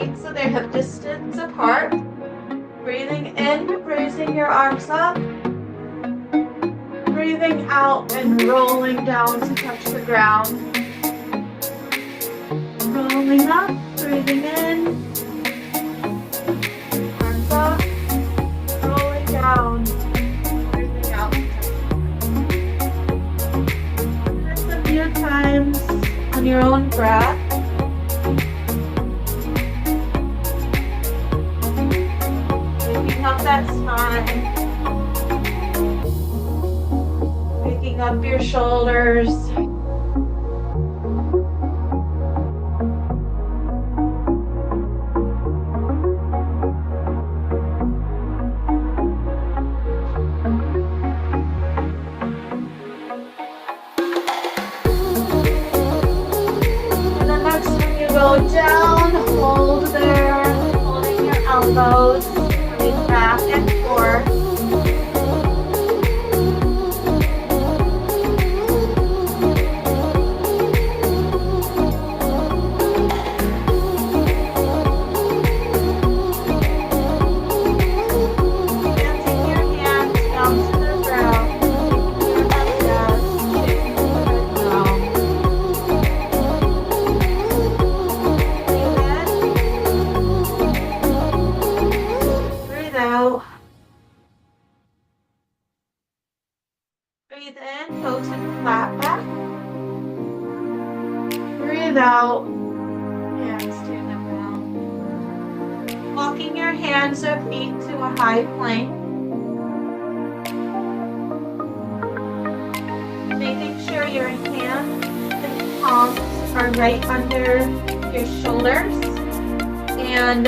feet so they're hip distance apart. Breathing in, raising your arms up. Breathing out and rolling down to touch the ground. Rolling up, breathing in. Arms up. Rolling down. Breathing out. This a few times on your own breath. Picking up that spine. Picking up your shoulders. And the next time you go down, hold there, holding your elbows, coming back and forth. Breathe in, toes and flat back. Breathe out, hands to the ground. Walking your hands or feet to a high plank. Making sure your hands and palms are right under your shoulders and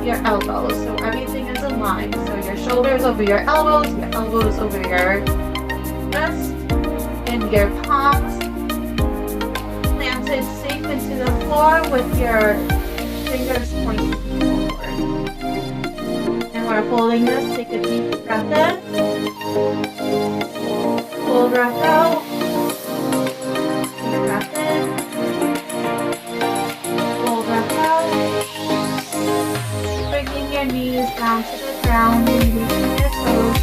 your elbows. So everything is aligned. So your shoulders over your elbows over your wrists, and your palms planted safe into the floor with your fingers pointing forward. And we're holding this. Take a deep breath in. Full breath out. Deep breath in. Full breath out. Bringing your knees down to the ground and reaching your toes.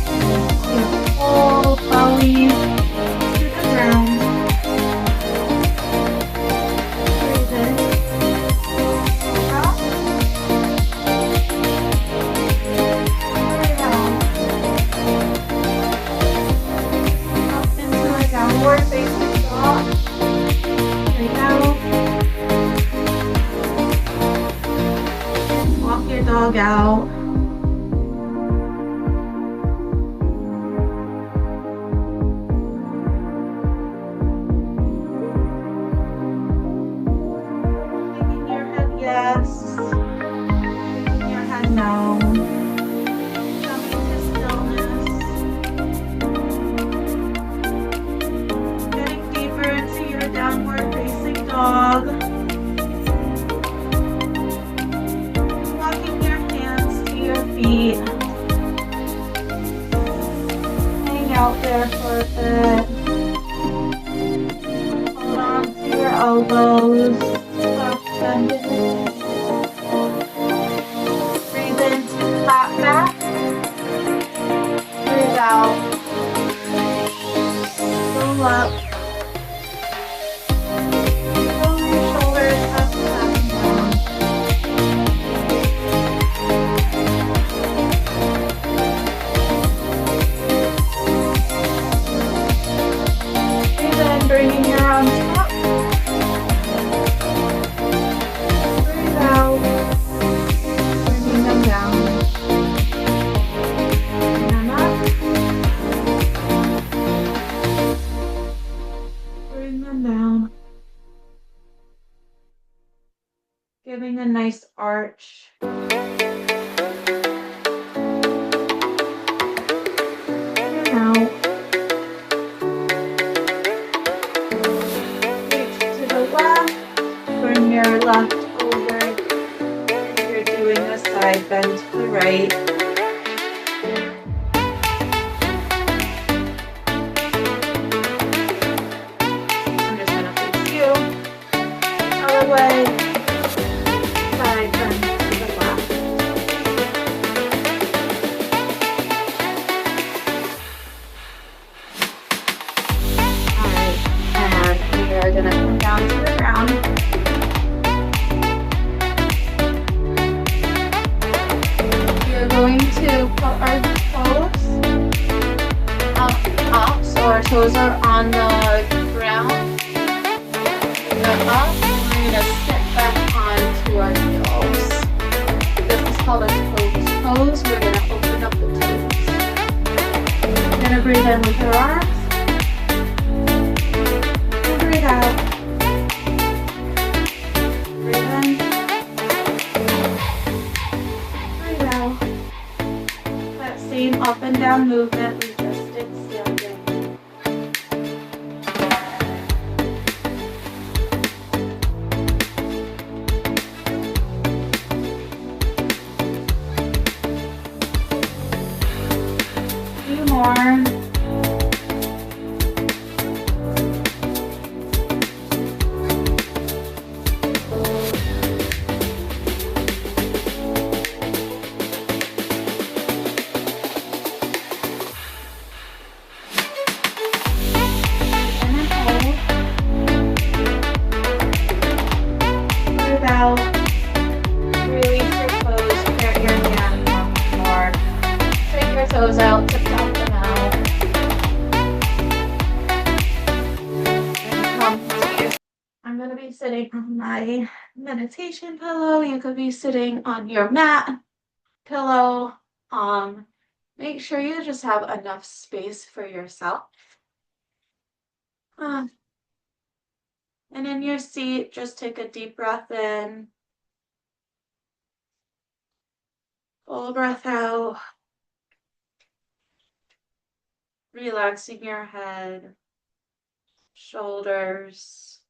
Your whole belly to the ground. Breathe in. Out. Breathe out. Up into a downward facing dog. Breathe out. Walk your dog out. Yes. Shaking your head no. Coming to stillness. Getting deeper into your downward facing dog. Walking your hands to your feet. Hang out there for a bit. Hold on to your elbows. Breathe into flat back. Breathe out. Roll up. Roll your shoulders up and down. Breathe in, bringing your arms up. Giving a nice arch. And out. Reach to the left. Bring your left over. And you're doing a side bend to the right. I'm just gonna face you. Other way. Side bend to the out our toes up, so our toes are on the ground. They're up, and we're gonna step back onto our heels. This is called a toes pose. We're gonna open up the toes. We're gonna breathe in with your arms. And breathe out. Breathe in. Breathe out. That same up and down movement we just did standing. A few more. Out. Release your toes, put your hands on the floor. Straighten your toes out, tip top them out. And come to you. I'm going to be sitting on my meditation pillow. You could be sitting on your mat, pillow. Make sure you just have enough space for yourself. And in your seat, just take a deep breath in. Full breath out. Relaxing your head, shoulders,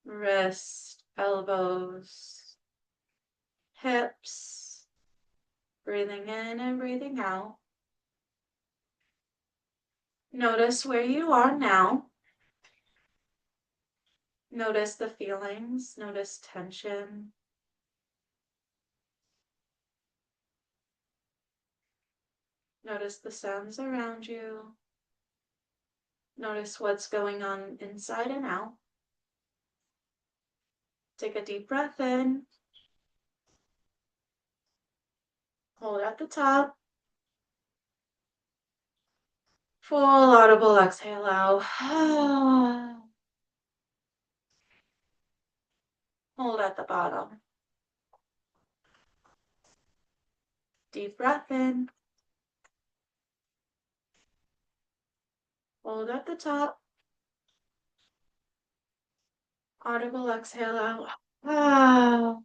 wrists, elbows, hips. Breathing in and breathing out. Notice where you are now. Notice the feelings. Notice tension. Notice the sounds around you. Notice what's going on inside and out. Take a deep breath in. Hold at the top. Full audible exhale out. Hold at the bottom. Deep breath in. Hold at the top. Audible exhale out. Ah.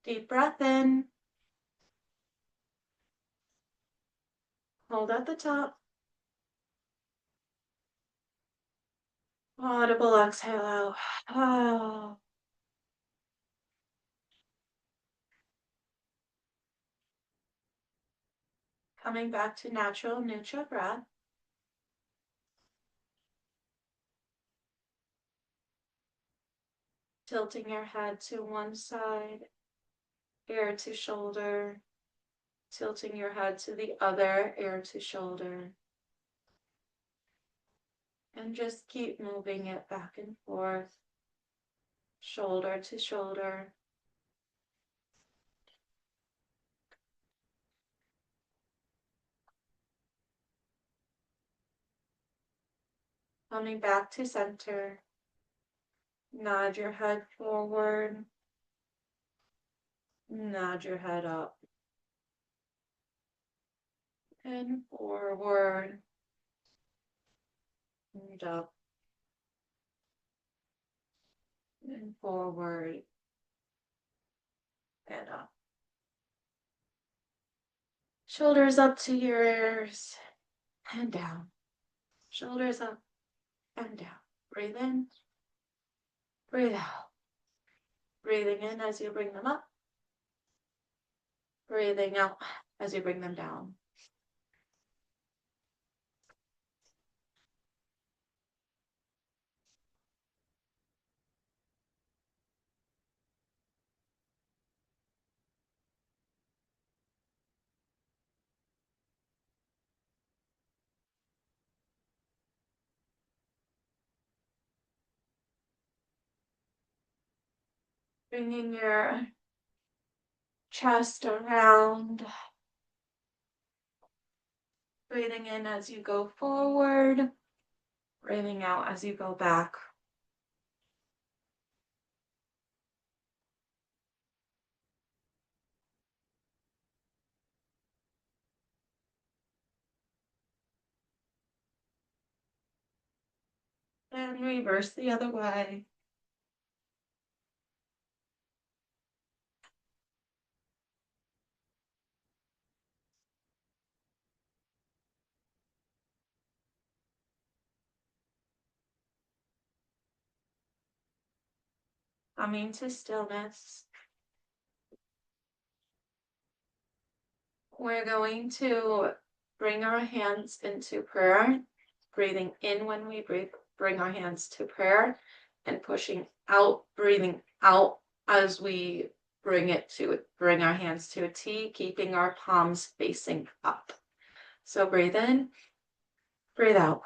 Deep breath in. Hold at the top. Audible exhale out. Ah. Coming back to natural neutral breath. Tilting your head to one side, ear to shoulder. Tilting your head to the other, ear to shoulder. And just keep moving it back and forth, shoulder to shoulder. Coming back to center. Nod your head forward. Nod your head up. And forward. And up. And forward. And up. Shoulders up to your ears. And down. Shoulders up and down. Breathe in. Breathe out. Breathing in as you bring them up. Breathing out as you bring them down. Bringing your chest around. Breathing in as you go forward. Breathing out as you go back. And reverse the other way. Coming to stillness. We're going to bring our hands into prayer, breathing in when we breathe, bring our hands to prayer, and pushing out, breathing out as we bring our hands to a T, keeping our palms facing up. So breathe in, breathe out.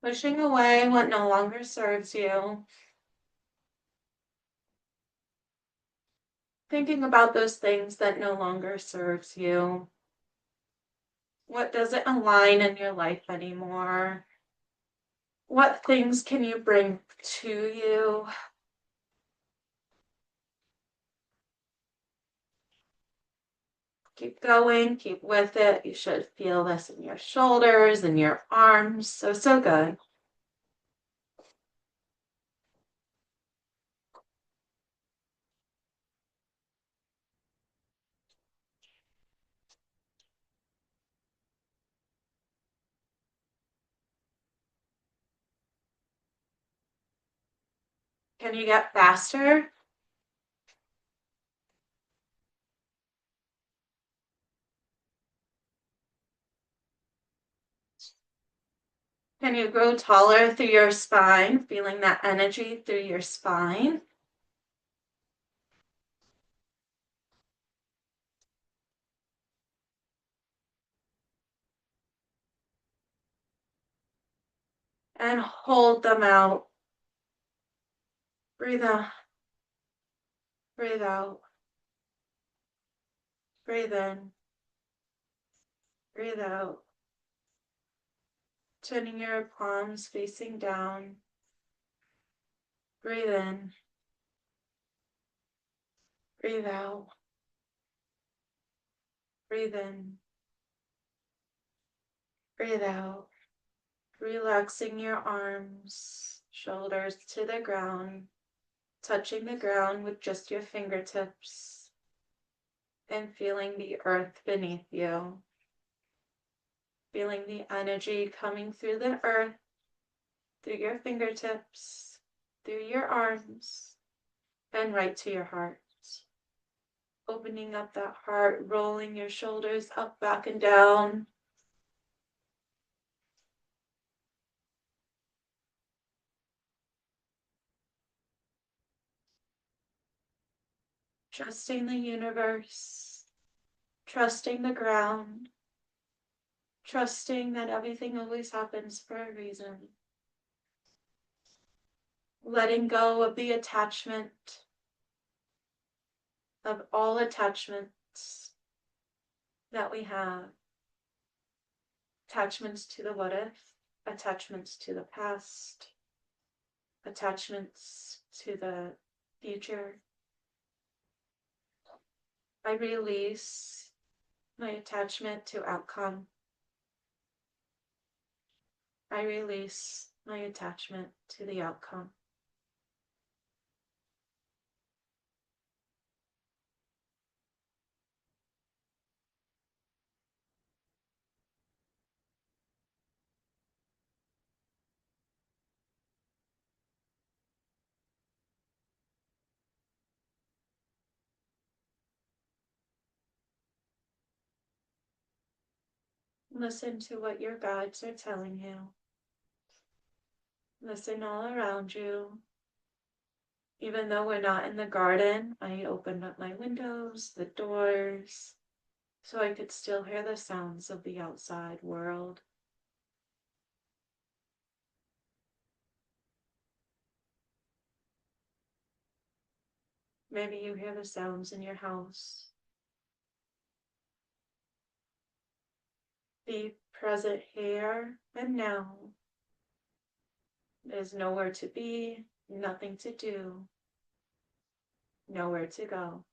Pushing away what no longer serves you. Thinking about those things that no longer serves you. What doesn't align in your life anymore? What things can you bring to you? Keep going, keep with it. You should feel this in your shoulders and your arms. So good. Can you get faster? Can you grow taller through your spine, feeling that energy through your spine? And hold them out. Breathe out. Breathe out. Breathe in. Breathe out. Turning your palms facing down. Breathe in. Breathe out. Breathe in. Breathe out. Relaxing your arms, shoulders to the ground, touching the ground with just your fingertips, and feeling the earth beneath you. Feeling the energy coming through the earth, through your fingertips, through your arms, and right to your heart. Opening up that heart, rolling your shoulders up, back, and down. Trusting the universe, trusting the ground, trusting that everything always happens for a reason. Letting go of the attachment, of all attachments that we have. Attachments to the what if, attachments to the past, attachments to the future. I release my attachment to outcome. I release my attachment to the outcome. Listen to what your guides are telling you. Listen all around you. Even though we're not in the garden, I opened up my windows, the doors, so I could still hear the sounds of the outside world. Maybe you hear the sounds in your house. Be present here and now. There's nowhere to be, nothing to do, nowhere to go.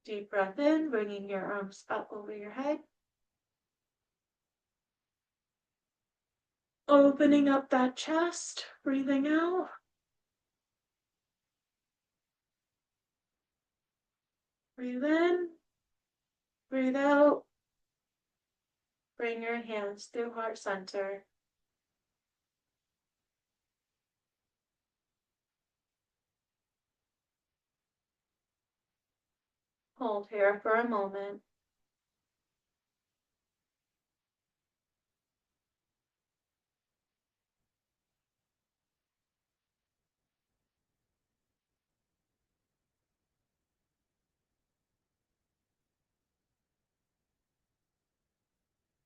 Deep breath in, bringing your arms up over your head. Opening up that chest, breathing out. Breathe in, breathe out. Bring your hands through heart center. Hold here for a moment.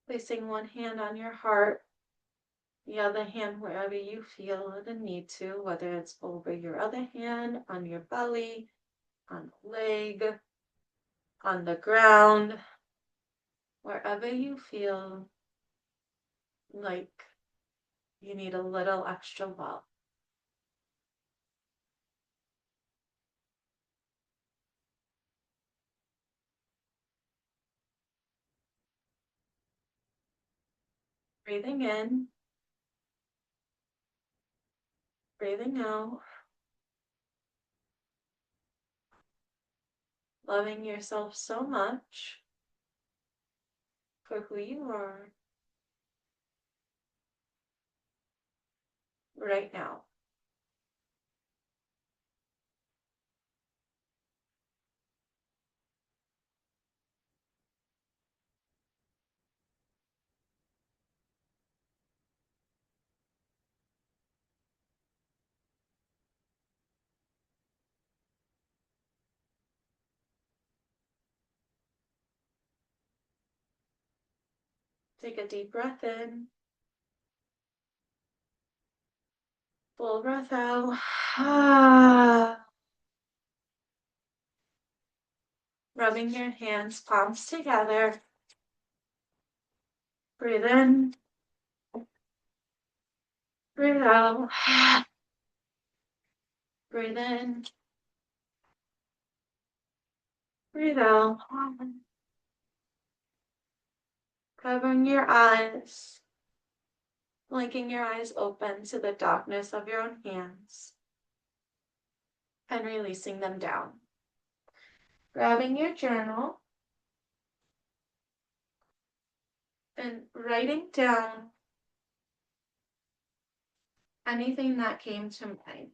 Placing one hand on your heart, the other hand wherever you feel the need to, whether it's over your other hand, on your belly, on the leg, on the ground, wherever you feel like you need a little extra love. Breathing in, breathing out, loving yourself so much for who you are right now. Take a deep breath in, full breath out. Rubbing your hands, palms together. Breathe in, breathe out. Breathe in, breathe out. Covering your eyes, blinking your eyes open to the darkness of your own hands, and releasing them down. Grabbing your journal and writing down anything that came to mind.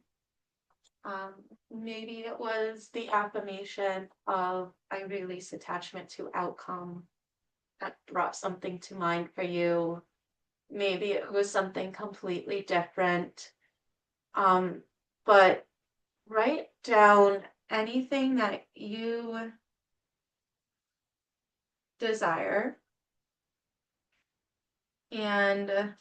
Maybe it was the affirmation of I release attachment to outcome that brought something to mind for you. Maybe it was something completely different. But write down anything that you desire and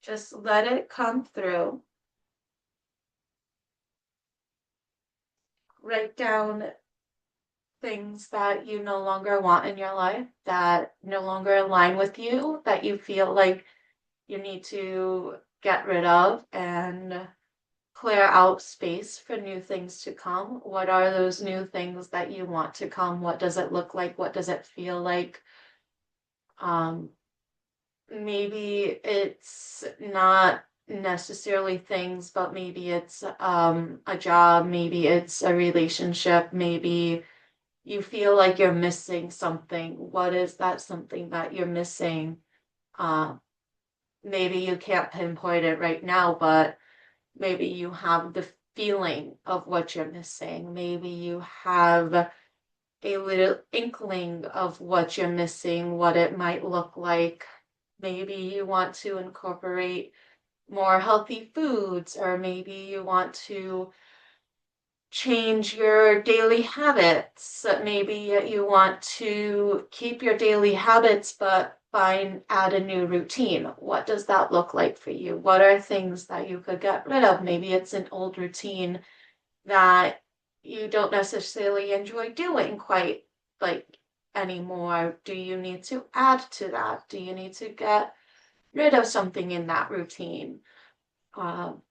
just let it come through. Write down things that you no longer want in your life, that no longer align with you, that you feel like you need to get rid of and clear out space for new things to come. What are those new things that you want to come? What does it look like? What does it feel like? Um, Maybe it's not necessarily things, but maybe it's a job, maybe it's a relationship, maybe you feel like you're missing something. What is that something that you're missing? Um, Maybe you can't pinpoint it right now, but maybe you have the feeling of what you're missing. Maybe you have a little inkling of what you're missing, what it might look like. Maybe you want to incorporate more healthy foods, or maybe you want to change your daily habits. Maybe you want to keep your daily habits, but add a new routine. What does that look like for you? What are things that you could get rid of? Maybe it's an old routine that you don't necessarily enjoy doing quite like anymore. Do you need to add to that? Do you need to get rid of something in that routine? Um,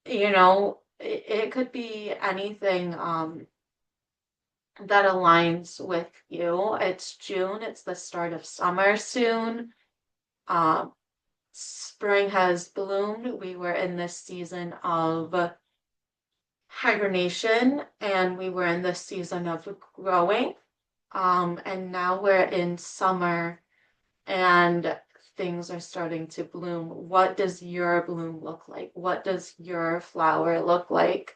it could be anything that aligns with you. It's June, it's the start of summer soon. Um, Spring has bloomed. We were in this season of hibernation and we were in this season of growing. And now we're in summer and things are starting to bloom. What does your bloom look like? What does your flower look like?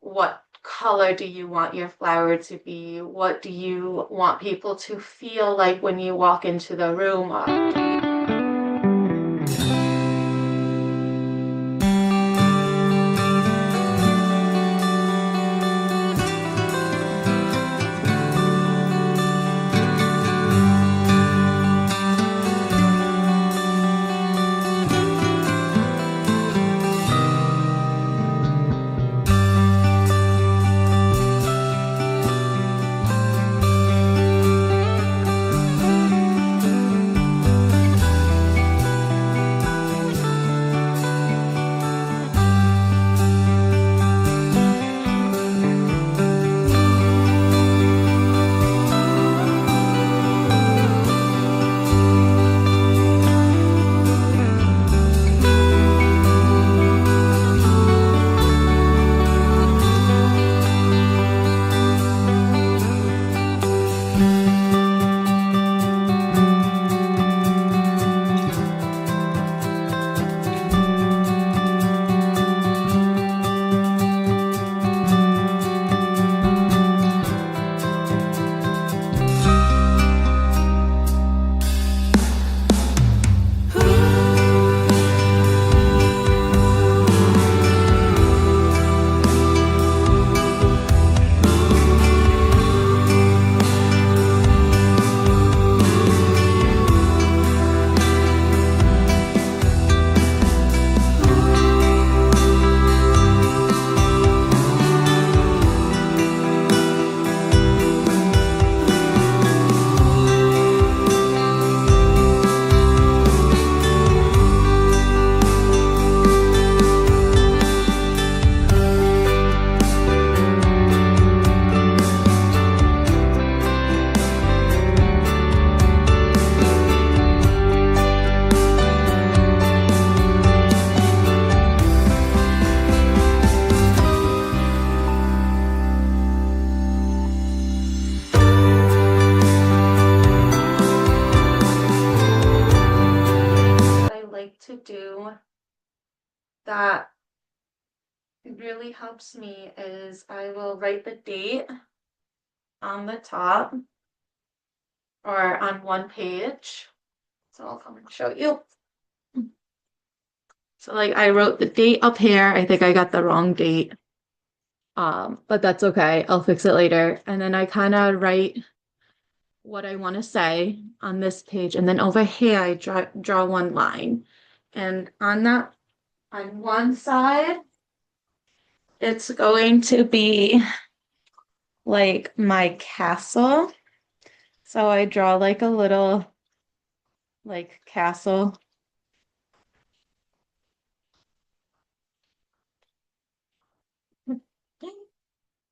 What color do you want your flower to be? What do you want people to feel like when you walk into the room? To do that really helps me is I will write the date on the top or on one page. So I'll come and show you. So like I wrote the date up here. I think I got the wrong date. But that's okay. I'll fix it later. And then I kind of write what I want to say on this page. And then over here I draw one line. And on one side, it's going to be like my castle. So I draw like a little like castle.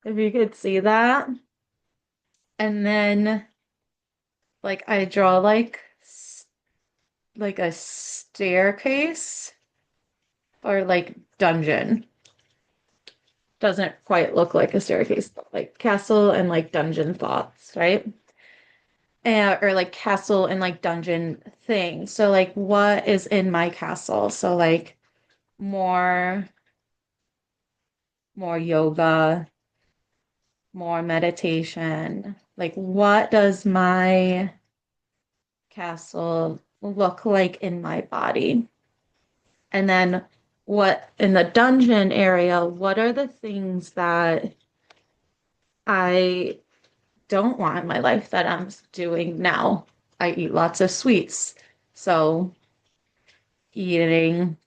If you could see that. And then like I draw like a staircase or like dungeon. Doesn't quite look like a staircase, but like castle and like dungeon thoughts, right? Or like castle and like dungeon thing. So like what is in my castle? So like more more yoga, more meditation. Like what does my castle look like in my body? And then what in the dungeon area, what are the things that I don't want in my life that I'm doing now? I eat lots of sweets. So eating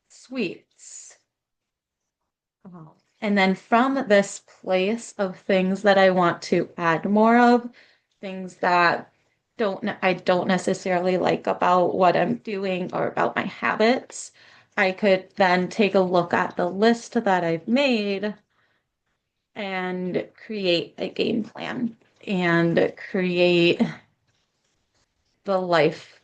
sweets. Oh. And then from this place of things that I want to add more of, things that I don't necessarily like about what I'm doing or about my habits, I could then take a look at the list that I've made and create a game plan and create the life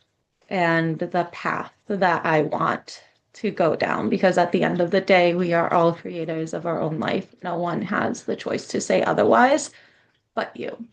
and the path that I want to go down. Because at the end of the day, we are all creators of our own life. No one has the choice to say otherwise but you.